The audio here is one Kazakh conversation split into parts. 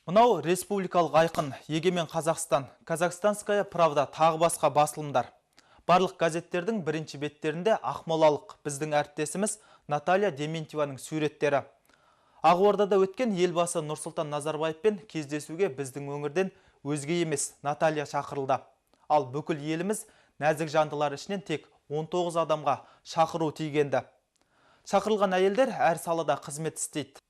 Мынау республикалық айқын, Егемен Қазақстан, Казахстанская правда, тағы басқа басылымдар. Барлық газеттердің бірінші беттерінде ақмолалық біздің әріптесіміз Наталья Дементьеваның суреттері. Ақордада өткен елбасы Нұрсұлтан Назарбаевпен кездесуге біздің өңірден өзге емес Наталья шақырылды. Ал бүкіл еліміз нәзік жандылар ішінен тек 19 адамға шақыру тигенді. Шақырылған әйелдер әр салада қызмет істейді.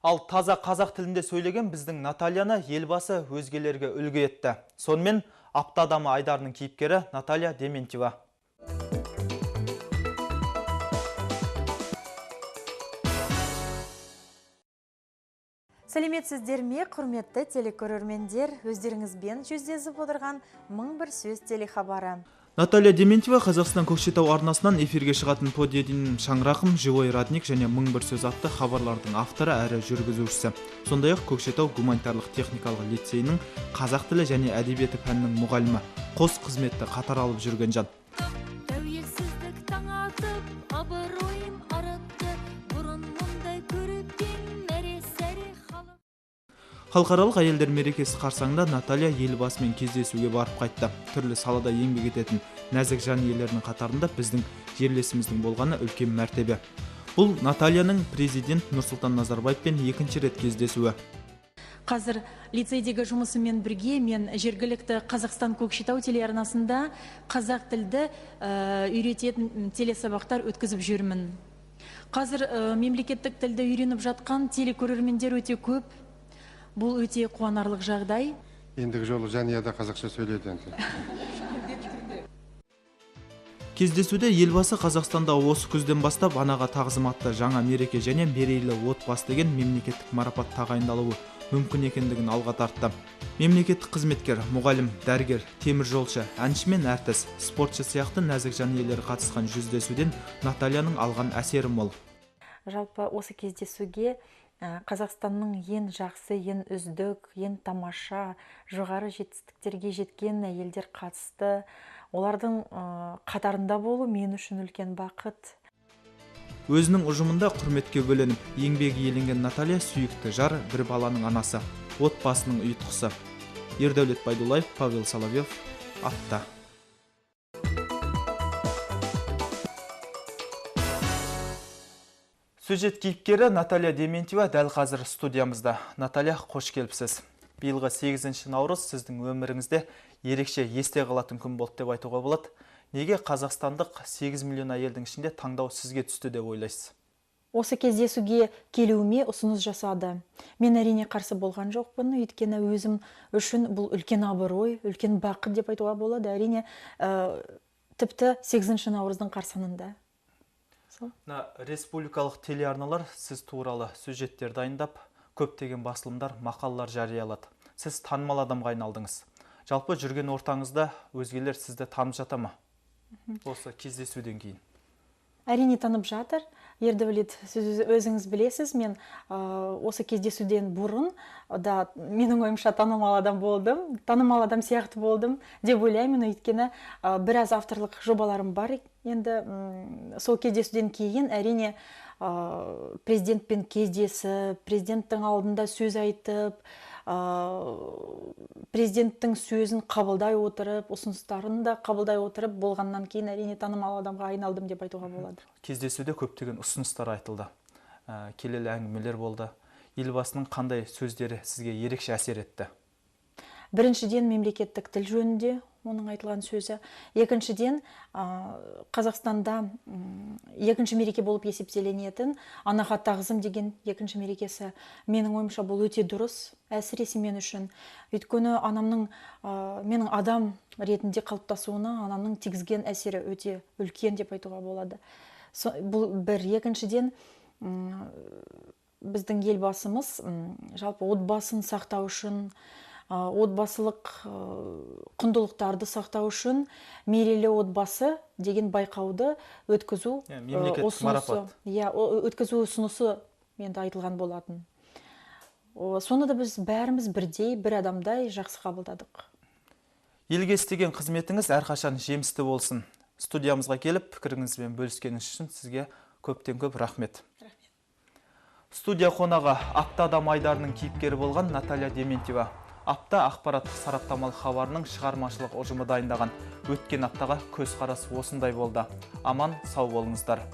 Ал таза қазақ тілінде сөйлеген біздің Натальяны елбасы өзгелерге үлгі етті. Сонымен апта адамы айдарының кейіпкері Наталья Дементьева. Сәлеметсіздер ме, құрметті телекөрермендер, өздеріңізбен жүздесіп отырған 1001 сөз телехабары. Наталья Дементьева Қазақстан Көкшетау арнасынан эфирге шығатын подиедин шаңрақым, живой родник және 1001 сөз атты хабарлардың авторы әрі жүргізушісі. Сондай-ақ Көкшетау гуманитарлық техникалық лицейінің қазақ тілі және әдебиеті пәнінің мұғалімі. Қос қызметті қатар алып жүрген жан. Тәуелсіздік таң атып, абыройым арытты, бұрын мұндай көріппен мәре-сәре халық. Халықаралық әйелдер мерекесі қарсаңында Наталья елбасымен кездесуге барып қайтты. Түрлі салада еңбек ететін нәзік жан иелерінің қатарында біздің жерлесіміздің болғаны үлкен мәртебе. Бұл Натальяның президент Нұрсұлтан Назарбаевпен екінші рет кездесуі. Қазір лицейдегі жұмысымен бірге мен жергілікті Қазақстан Көкшетау телеарнасында қазақ тілді үйрететін телесабақтар өткізіп жүрмін. Қазір мемлекеттік тілді үйреніп жатқан телекөрермендер өте көп. Бұл өте қуанарлық жағдай. Ендігі жолы жанұяда қазақша сөйлейді. Кездесуде елбасы Қазақстанда осы күзден бастап анаға тағзым атты жаңа мереке және мерейлі отбасы деген мемлекеттік марапат тағайындалуы мүмкін екендігін алға тартты. Мемлекеттік қызметкер, мұғалім, дәрігер, теміржолшы, әнші мен әртіс, спортшы сияқты нәзік жан иелері қатысқан жүздесуден Натальяның алған әсері мол. Жалпы осы кездесуге Қазақстанның ең жақсы, ең үздік, ең тамаша, жоғары жетістіктерге жеткен әйелдер қатысты. Олардың қатарында болу мен үшін үлкен бақыт. Өзінің ұжымында құрметке бөленіп, еңбегі еленген Наталья сүйікті жар, бір баланың анасы, отбасының ұйытқысы. Ердәулет Байдуллаев, Павел Соловьев, апта. Сюжет кейіпкері Наталья Дементьева дәл қазір студиямызда. Наталья, қош келіпсіз. Биылғы 8 наурыз сіздің өміріңізде ерекше есте қалатын күн болды деп айтуға болады. Неге қазақстандық 8 миллион әйелдің ішінде таңдау сізге түсті деп ойлайсыз? Осы кездесуге келуіме ұсыныс жасады. Мен әрине қарсы болған жоқпын, өйткені өзім үшін бұл үлкен абырой, үлкен бақыт деп айтуға болады. Әрине тіпті 8 наурыздың қарсаңында. Республикалық телеарналар сіз туралы сюжеттер дайындап, көптеген басылымдар мақалалар жариялады. Сіз танымал адамға айналдыңыз. Жалпы жүрген ортаңызда өзгелер сізді танып жата ма? Осы кездесуден кейін. Әрине танып жатыр. Ердәулет, сіз өзіңіз білесіз, мен осы кездесуден бұрын да менің ойымша танымал адам болдым, танымал адам сияқты болдым деп ойлаймын, өйткені біраз авторлық жобаларым бар. Енді сол кездесуден кейін әрине президентпен кездесіп, президенттің алдында сөз айтып, президенттің сөзін қабылдай отырып, ұсыныстарын да қабылдай отырып болғаннан кейін әрине танымал адамға айналдым деп айтуға болады. Кездесуде көптеген ұсыныстар айтылды. Келелі әңгімелер болды. Елбасының қандай сөздері сізге ерекше әсер етті? Біріншіден мемлекеттік тіл жөнінде оның айтылған сөзі. Екіншіден Қазақстанда екінші мереке болып есептеленетін анаға тағзым деген екінші мерекесі. Менің ойымша бұл өте дұрыс, әсіресе мен үшін. Өйткені менің адам ретінде қалыптасуына анамның тигізген әсері өте үлкен деп айтуға болады. Бұл бір. Екіншіден біздің елбасымыз жалпы отбасын сақтау үшін, отбасылық құндылықтарды сақтау үшін мерейлі отбасы деген байқауды өткізу ұсынысы енді айтылған болатын. Соны да біз бәріміз бірдей, бір адамдай жақсы қабылдадық. Елге істеген қызметіңіз әрқашан жемісті болсын. Студиямызға келіп, пікіріңізбен бөліскеніңіз үшін сізге көптен көп рахмет. Студия қонағы апта адам айдарының кейіпкері болған Наталья Дементьева. Апта ақпараттық сараптамалық хабарының шығармашылық ұжымы дайындаған өткен аптаға көзқарас осындай болды. Аман сау болыңыздар.